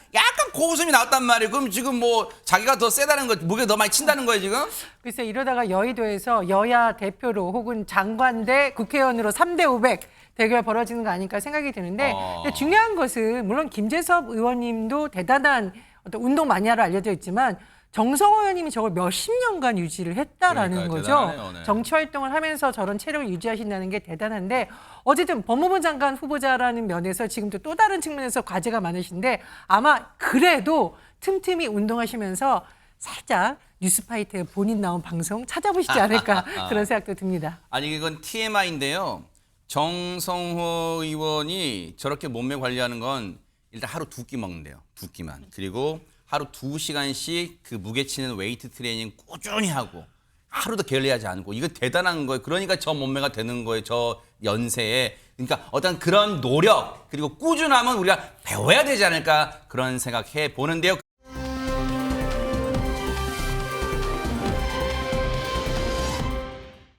고웃음이 나왔단 말이에요. 그럼 지금 뭐 자기가 더 세다는 거, 무게 더 많이 친다는 거예요 지금? 글쎄 이러다가 여의도에서 여야 대표로 혹은 장관 대 국회의원으로 3대 500 대결 벌어지는 거 아닐까 생각이 드는데 근데 중요한 것은 물론 김재섭 의원님도 대단한 어떤 운동 마니아로 알려져 있지만 정성호 의원님이 저걸 몇십 년간 유지를 했다라는 그러니까요, 거죠. 대단하네요, 네. 정치 활동을 하면서 저런 체력을 유지하신다는 게 대단한데 어쨌든 법무부 장관 후보자라는 면에서 지금도 또 다른 측면에서 과제가 많으신데 아마 그래도 틈틈이 운동하시면서 살짝 뉴스파이터에 본인 나온 방송 찾아보시지 않을까 그런 생각도 듭니다. 아니 이건 TMI인데요. 정성호 의원이 저렇게 몸매 관리하는 건 일단 하루 2끼 먹는데요. 2끼만. 그리고 하루 2시간씩 그 무게치는 웨이트 트레이닝 꾸준히 하고 하루도 게을리하지 않고 이거 대단한 거예요. 그러니까 저 몸매가 되는 거예요. 저 연세에. 그러니까 어떤 그런 노력 그리고 꾸준함은 우리가 배워야 되지 않을까 그런 생각해 보는데요.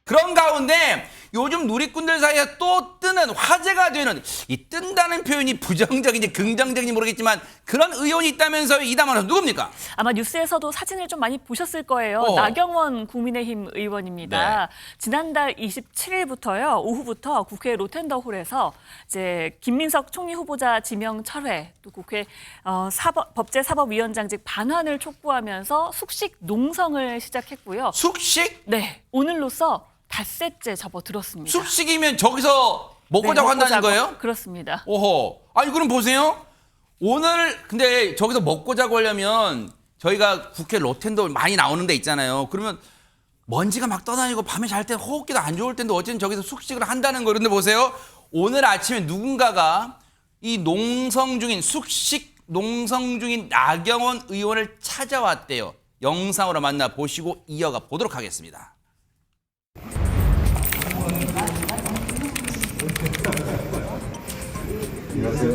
그런 가운데 요즘 누리꾼들 사이에 또 뜨는 화제가 되는 이 뜬다는 표현이 부정적인지 긍정적인지 모르겠지만 그런 의원이 있다면서요. 이담원 누굽니까? 아마 뉴스에서도 사진을 좀 많이 보셨을 거예요. 나경원 국민의힘 의원입니다. 네. 지난달 27일부터요. 오후부터 국회 로텐더홀에서 이제 김민석 총리 후보자 지명 철회, 또 국회 법제사법위원장직 반환을 촉구하면서 숙식 농성을 시작했고요. 숙식? 네, 오늘로써 닷새째 접어들었습니다. 숙식이면 저기서 먹고 자고 한다는 거예요? 그렇습니다. 오호. 아니 그럼 보세요. 오늘 근데 저기서 먹고 자고 하려면 저희가 국회 로텐더홀 많이 나오는 데 있잖아요. 그러면 먼지가 막 떠다니고 밤에 잘 때 호흡기도 안 좋을 텐데 어쨌든 저기서 숙식을 한다는 거예요. 근데 보세요. 오늘 아침에 누군가가 이 숙식 농성 중인 나경원 의원을 찾아왔대요. 영상으로 만나보시고 이어가 보도록 하겠습니다. 안녕하세요. 아니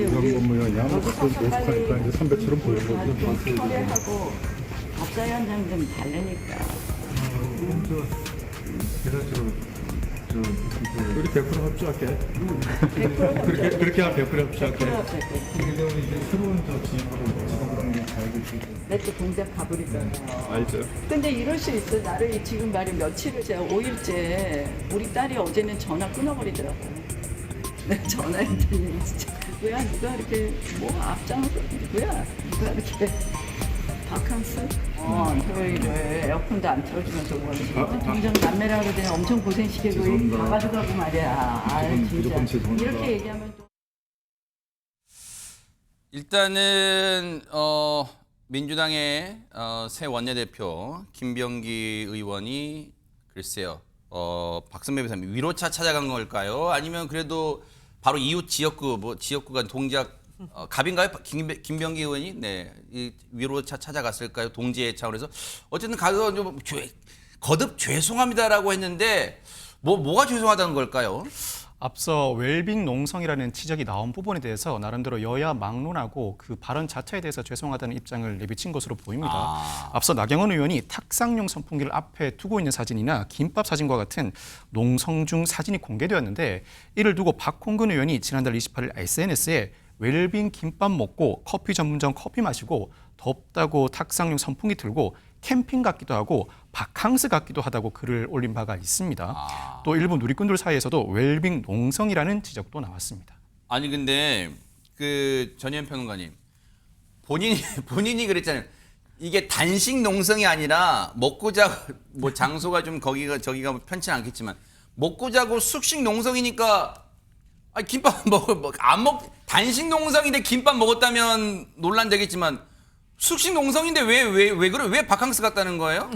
우리 여기서 빨리 선배처럼 보이는 좀 처리하고 밥사위 한 장 좀 달래니까. 우리 100% 합주할게. 그렇게 하면 100% 합주할게. 새로운 지인으로 내또 동작 가버리잖아. 알죠. 근데 이럴 수 있어. 나를 지금 말이 며칠을 제가 5일째 우리 딸이 어제는 전화 끊어버리더라고. 내가 전화했더니 진짜 누구야 누가 이렇게 뭐 앞장을 누구야 누가 이렇게 바캉스 토요일에 에어컨도 안 틀어주면서 뭐 동정 남매라고 그러더니 엄청 고생시키고 다 가져가고 말이야. 아 진짜 이렇게 얘기하면 또 일단은 민주당의 새 원내대표 김병기 의원이 글쎄요. 박선배 변호사님 위로차 찾아간 걸까요? 아니면 그래도 바로 이웃 지역구 지역구가 동작 갑인가요? 김병기 의원이 이 위로차 찾아갔을까요? 동지의 차원에서 어쨌든 가서 좀 거듭 죄송합니다라고 했는데 뭐가 죄송하다는 걸까요? 앞서 웰빙 농성이라는 지적이 나온 부분에 대해서 나름대로 여야 막론하고 그 발언 자체에 대해서 죄송하다는 입장을 내비친 것으로 보입니다. 앞서 나경원 의원이 탁상용 선풍기를 앞에 두고 있는 사진이나 김밥 사진과 같은 농성 중 사진이 공개되었는데 이를 두고 박홍근 의원이 지난달 28일 SNS에 웰빙 김밥 먹고 커피 전문점 커피 마시고 덥다고 탁상용 선풍기 들고 캠핑 같기도 하고 바캉스 같기도 하다고 글을 올린 바가 있습니다. 또 일부 누리꾼들 사이에서도 웰빙 농성이라는 지적도 나왔습니다. 아니 근데 그 전현 평론가님 본인이 그랬잖아요. 이게 단식 농성이 아니라 먹고 자고 뭐 장소가 좀 저기가 편치 않겠지만 먹고 자고 숙식 농성이니까 김밥 단식 농성인데 김밥 먹었다면 논란되겠지만 숙식 농성인데 왜 바캉스 갔다는 거예요?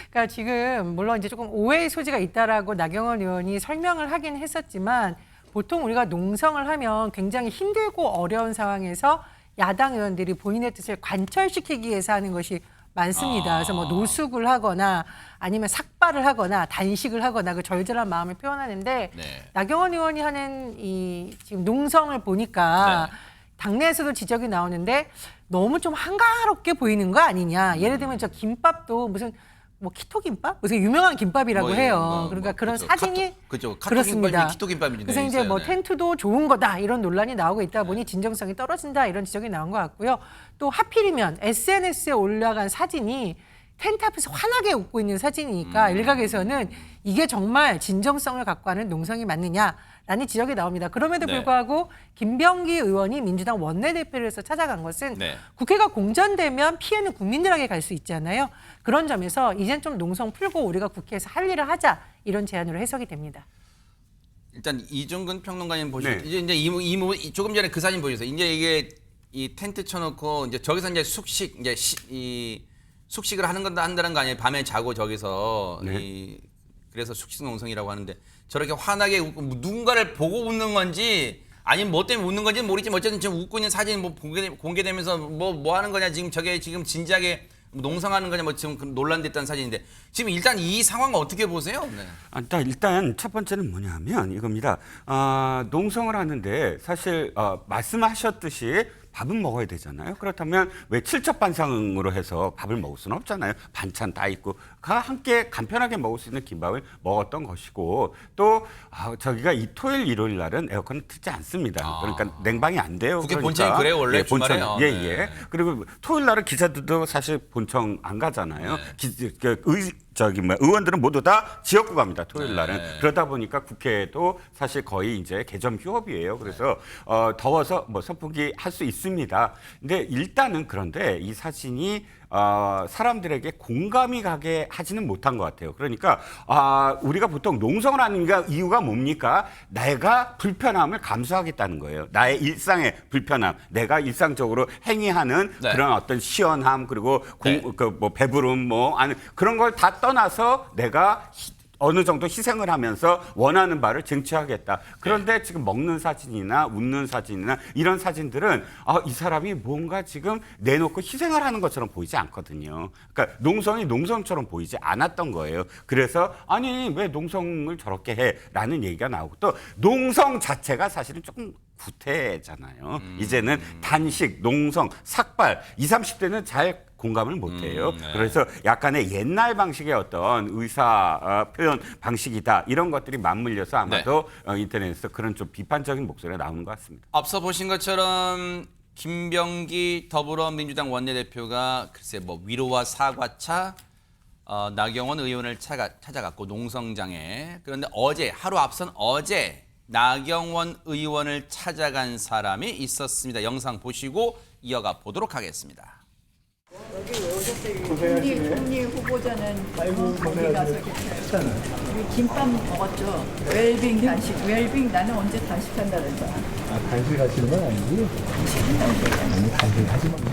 그러니까 지금 물론 이제 조금 오해의 소지가 있다라고 나경원 의원이 설명을 하긴 했었지만 보통 우리가 농성을 하면 굉장히 힘들고 어려운 상황에서 야당 의원들이 본인의 뜻을 관철시키기 위해서 하는 것이 많습니다. 그래서 뭐 노숙을 하거나 아니면 삭발을 하거나 단식을 하거나 그 절절한 마음을 표현하는데 나경원 의원이 하는 이 지금 농성을 보니까 당내에서도 지적이 나오는데 너무 좀 한가롭게 보이는 거 아니냐. 예를 들면 저 김밥도 무슨 뭐 키토 김밥? 무슨 유명한 김밥이라고 해요. 그러니까 그런 사진이 그렇습니다. 키토 김밥인데. 그래서 이제 뭐 텐트도 좋은 거다 이런 논란이 나오고 있다 보니 진정성이 떨어진다 이런 지적이 나온 것 같고요. 또 하필이면 SNS에 올라간 사진이 텐트 앞에서 환하게 웃고 있는 사진이니까 일각에서는 이게 정말 진정성을 갖고 하는 농성이 맞느냐라는 지적이 나옵니다. 그럼에도 불구하고 김병기 의원이 민주당 원내대표를 해서 찾아간 것은 국회가 공전되면 피해는 국민들에게 갈 수 있잖아요. 그런 점에서 이젠 좀 농성 풀고 우리가 국회에서 할 일을 하자 이런 제안으로 해석이 됩니다. 일단 이종근 평론가님 보시면 이제 이 조금 전에 그 사진 보셨어요. 이제 이게 이 텐트 쳐놓고 이제 저기서 이제 숙식 이제 숙식을 한다는 거 아니에요? 밤에 자고 저기서 그래서 숙식 농성이라고 하는데 저렇게 환하게 웃고 누군가를 보고 웃는 건지 아니면 뭐 때문에 웃는 건지 모르겠지만 어쨌든 지금 웃고 있는 사진 뭐 공개되면서 뭐 하는 거냐 지금 저게 지금 진지하게 농성하는 거냐 뭐 지금 논란됐다는 사진인데 지금 일단 이 상황 어떻게 보세요? 일단 첫 번째는 뭐냐면 이겁니다. 농성을 하는데 사실 말씀하셨듯이 밥은 먹어야 되잖아요. 그렇다면 왜 칠첩반상으로 해서 밥을 먹을 수는 없잖아요. 반찬 다 있고 함께 간편하게 먹을 수 있는 김밥을 먹었던 것이고 또 저기가 이 토요일 일요일 날은 에어컨을 틀지 않습니다. 그러니까 냉방이 안 돼요. 국회 본청이 그래요 원래 주말에요. 예. 그리고 토요일 날은 기자들도 사실 본청 안 가잖아요. 의원들은 모두 다 지역구 갑니다. 토요일 날은. 그러다 보니까 국회도 사실 거의 이제 개점 휴업이에요. 그래서 더워서 뭐 선풍기 할 수 있습니다. 근데 일단은 그런데 이 사진이 사람들에게 공감이 가게 하지는 못한 것 같아요. 그러니까 우리가 보통 농성을 하는 이유가 뭡니까? 내가 불편함을 감수하겠다는 거예요. 나의 일상의 불편함, 내가 일상적으로 행위하는 그런 어떤 시원함 그리고 뭐 배부름 그런 걸 다 떠나서 내가 어느 정도 희생을 하면서 원하는 바를 쟁취하겠다. 그런데 지금 먹는 사진이나 웃는 사진이나 이런 사진들은 이 사람이 뭔가 지금 내놓고 희생을 하는 것처럼 보이지 않거든요. 그러니까 농성이 농성처럼 보이지 않았던 거예요. 그래서 아니 왜 농성을 저렇게 해라는 얘기가 나오고 또 농성 자체가 사실은 조금 구태잖아요. 이제는 단식, 농성, 삭발 20, 30대는 잘 공감을 못해요. 그래서 약간의 옛날 방식의 어떤 의사 표현 방식이다 이런 것들이 맞물려서 아마도 인터넷에서 그런 좀 비판적인 목소리가 나오는 것 같습니다. 앞서 보신 것처럼 김병기 더불어민주당 원내대표가 글쎄 뭐 위로와 사과차 나경원 의원을 찾아갔고 농성장에 그런데 어제 하루 앞선 어제 나경원 의원을 찾아간 사람이 있었습니다. 영상 보시고 이어가 보도록 하겠습니다. 여기 왜 오셨어요? 국리 후보자는 거기 가서 우리 김밥 먹었죠. 웰빙 단식. 웰빙 나는 언제 단식한다면서. 단식하시는 건 아니고요.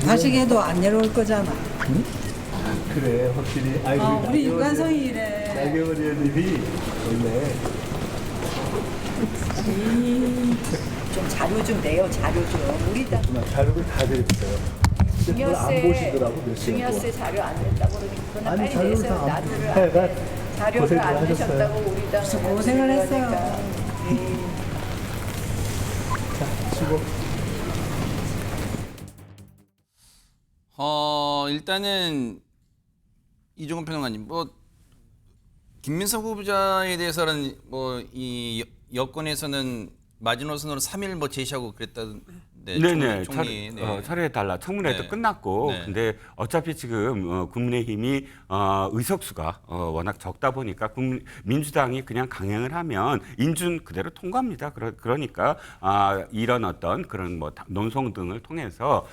다시게도 안 내려올 거잖아. 그래 확실히. 우리 유관성이 이래. 나경원 의원님이 원래 좀 자료 좀 내요. 자료 좀. 우리 당 자료를 다 드렸어요. 그걸 안 보시더라고 몇 시간 중요세 자료 안 냈다고 그러니까 아니 빨리 자료를 내세요. 다 나도를 안 하여간 내. 자료를 고생을 안 하셨어요. 내셨다고 우리 당 고생을 했어요. 자 수고. 일단은 이종훈 평론가님, 김민석 후보자에 대해서는 이 여권에서는 마지노선으로 3일 제시하고 그랬다는데 네네. 총리 철회해달라. 청문회도 네. 끝났고 네. 근데 어차피 지금 국민의힘이 의석수가 워낙 적다 보니까 민주당이 그냥 강행을 하면 인준 그대로 통과합니다. 그러니까 이런 어떤 그런 논송 등을 통해서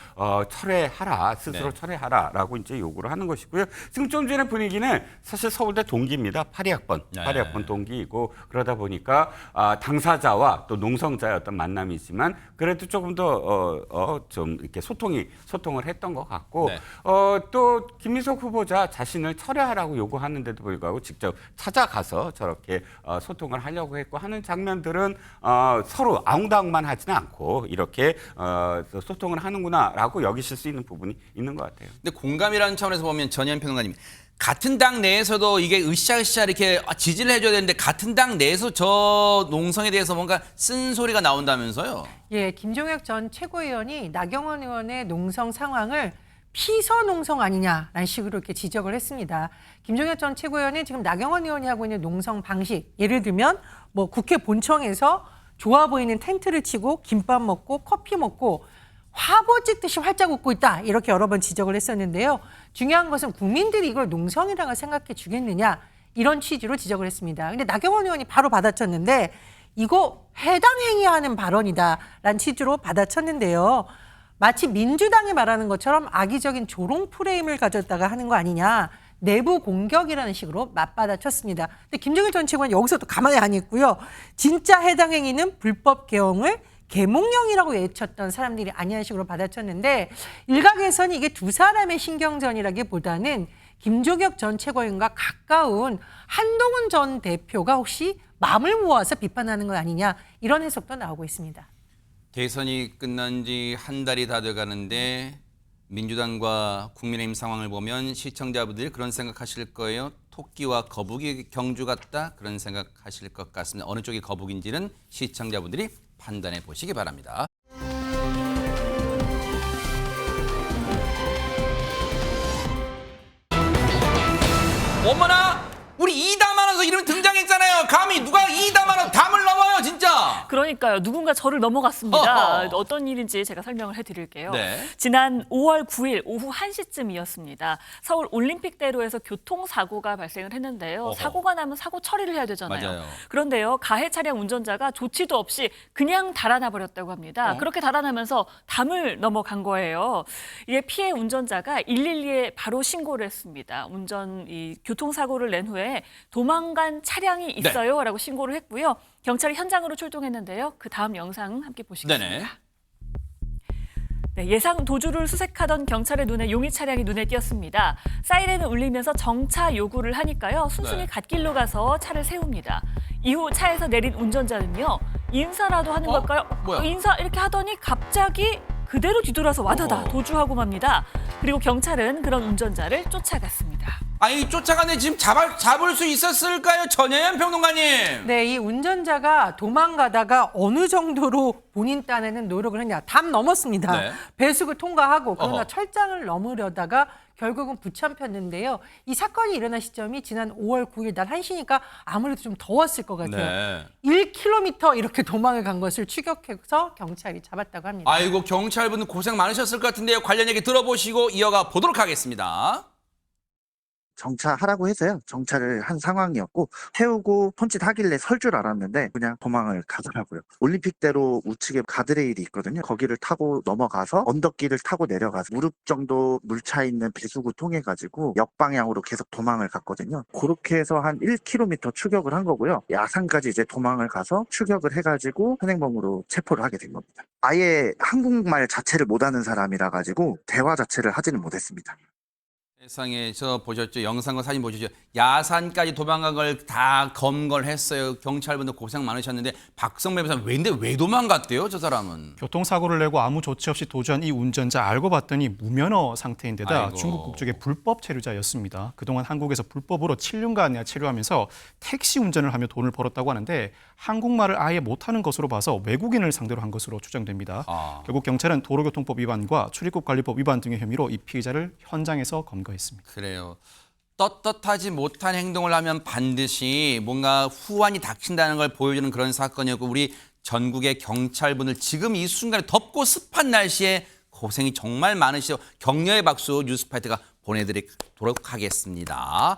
철회하라. 스스로 철회하라라고 이제 요구를 하는 것이고요. 지금 좀 전에 분위기는 사실 서울대 동기입니다. 82학번. 82학번 동기이고 그러다 보니까 당사자와 또 농성자의 어떤 만남이지만 그래도 조금 더 좀 이렇게 소통을 했던 것 같고 또 김민석 후보자 자신을 철회하라고 요구하는데도 불구하고 직접 찾아가서 저렇게 소통을 하려고 했고 하는 장면들은 서로 아웅다웅만 하지는 않고 이렇게 소통을 하는구나라고 여기실 수 있는 부분이 있는 것 같아요. 근데 공감이라는 차원에서 보면 전현 평론가님 같은 당 내에서도 이게 으쌰으쌰 이렇게 지지를 해줘야 되는데 같은 당 내에서 저 농성에 대해서 뭔가 쓴소리가 나온다면서요? 예, 김종혁 전 최고위원이 나경원 의원의 농성 상황을 피서 농성 아니냐라는 식으로 이렇게 지적을 했습니다. 김종혁 전 최고위원이 지금 나경원 의원이 하고 있는 농성 방식, 예를 들면 국회 본청에서 좋아 보이는 텐트를 치고 김밥 먹고 커피 먹고 화보 찍듯이 활짝 웃고 있다. 이렇게 여러 번 지적을 했었는데요. 중요한 것은 국민들이 이걸 농성이라고 생각해 주겠느냐. 이런 취지로 지적을 했습니다. 근데 나경원 의원이 바로 받아쳤는데 이거 해당 행위하는 발언이다라는 취지로 받아쳤는데요. 마치 민주당이 말하는 것처럼 악의적인 조롱 프레임을 가졌다가 하는 거 아니냐. 내부 공격이라는 식으로 맞받아쳤습니다. 근데 김종일 전 최고는 여기서 또 가만히 안 있고요. 진짜 해당 행위는 불법 개헌을 계몽령이라고 외쳤던 사람들이 아니한 식으로 받아쳤는데 일각에서는 이게 두 사람의 신경전이라기보다는 김종혁 전 최고위원과 가까운 한동훈 전 대표가 혹시 마음을 모아서 비판하는 것 아니냐 이런 해석도 나오고 있습니다. 대선이 끝난 지 한 달이 다 돼가는데 민주당과 국민의힘 상황을 보면 시청자분들이 그런 생각하실 거예요. 토끼와 거북이 경주 같다 그런 생각하실 것 같습니다. 어느 쪽이 거북인지는 시청자분들이 판단해 보시기 바랍니다. 어머나! 우리 이담 아나운서 이름 등장했잖아요. 감히 누가 이담 아나운서 담을 넘어요, 진짜. 그러니까요. 누군가 저를 넘어갔습니다. 어떤 일인지 제가 설명을 해드릴게요. 네. 지난 5월 9일 오후 1시쯤이었습니다. 서울 올림픽대로에서 교통사고가 발생을 했는데요. 사고가 나면 사고 처리를 해야 되잖아요. 맞아요. 그런데요. 가해 차량 운전자가 조치도 없이 그냥 달아나 버렸다고 합니다. 그렇게 달아나면서 담을 넘어간 거예요. 이에 피해 운전자가 112에 바로 신고를 했습니다. 교통사고를 낸 후에 도망간 차량이 있어요 라고 신고를 했고요. 경찰이 현장으로 출동했는데요. 그 다음 영상 함께 보시겠습니다. 네네. 네, 예상 도주를 수색하던 경찰의 눈에 용의 차량이 눈에 띄었습니다. 사이렌을 울리면서 정차 요구를 하니까요. 순순히 네. 갓길로 가서 차를 세웁니다. 이후 차에서 내린 운전자는요. 인사라도 하는 걸까요? 뭐야? 인사 이렇게 하더니 갑자기 그대로 뒤돌아서 와다다 도주하고 맙니다. 그리고 경찰은 그런 운전자를 쫓아갔습니다. 아니 쫓아가는데 지금 잡을 수 있었을까요? 전혜연 평론가님. 네, 이 운전자가 도망가다가 어느 정도로 본인 딴에는 노력을 했냐. 담 넘었습니다. 네. 배수구 통과하고 그러나 어허. 철장을 넘으려다가 결국은 붙잡혔는데요. 이 사건이 일어난 시점이 지난 5월 9일 날 1시니까 아무래도 좀 더웠을 것 같아요. 네. 1km 이렇게 도망을 간 것을 추격해서 경찰이 잡았다고 합니다. 아이고 경찰분들 고생 많으셨을 것 같은데요. 관련 얘기 들어보시고 이어가 보도록 하겠습니다. 정차하라고 해서요. 정차를 한 상황이었고 태우고 폰짓하길래 설 줄 알았는데 그냥 도망을 가더라고요. 올림픽대로 우측에 가드레일이 있거든요. 거기를 타고 넘어가서 언덕길을 타고 내려가서 무릎 정도 물 차 있는 배수구 통해 가지고 역방향으로 계속 도망을 갔거든요. 그렇게 해서 한 1km 추격을 한 거고요. 야산까지 이제 도망을 가서 추격을 해가지고 현행범으로 체포를 하게 된 겁니다. 아예 한국말 자체를 못하는 사람이라 가지고 대화 자체를 하지는 못했습니다. 세상에 저 보셨죠? 영상과 사진 보셨죠? 야산까지 도망간 걸 다 검거했어요. 경찰분들 고생 많으셨는데 박성배 변호사 왜 도망갔대요? 저 사람은. 교통사고를 내고 아무 조치 없이 도주한 이 운전자 알고 봤더니 무면허 상태인데다 아이고. 중국 국적의 불법 체류자였습니다. 그동안 한국에서 불법으로 7년간 체류하면서 택시 운전을 하며 돈을 벌었다고 하는데 한국말을 아예 못하는 것으로 봐서 외국인을 상대로 한 것으로 추정됩니다. 결국 경찰은 도로교통법 위반과 출입국관리법 위반 등의 혐의로 이 피의자를 현장에서 검거했습니다. 그래요. 떳떳하지 못한 행동을 하면 반드시 뭔가 후환이 닥친다는 걸 보여주는 그런 사건이었고 우리 전국의 경찰분들 지금 이 순간에 덥고 습한 날씨에 고생이 정말 많으시죠. 격려의 박수 뉴스파이트가 보내드리도록 하겠습니다.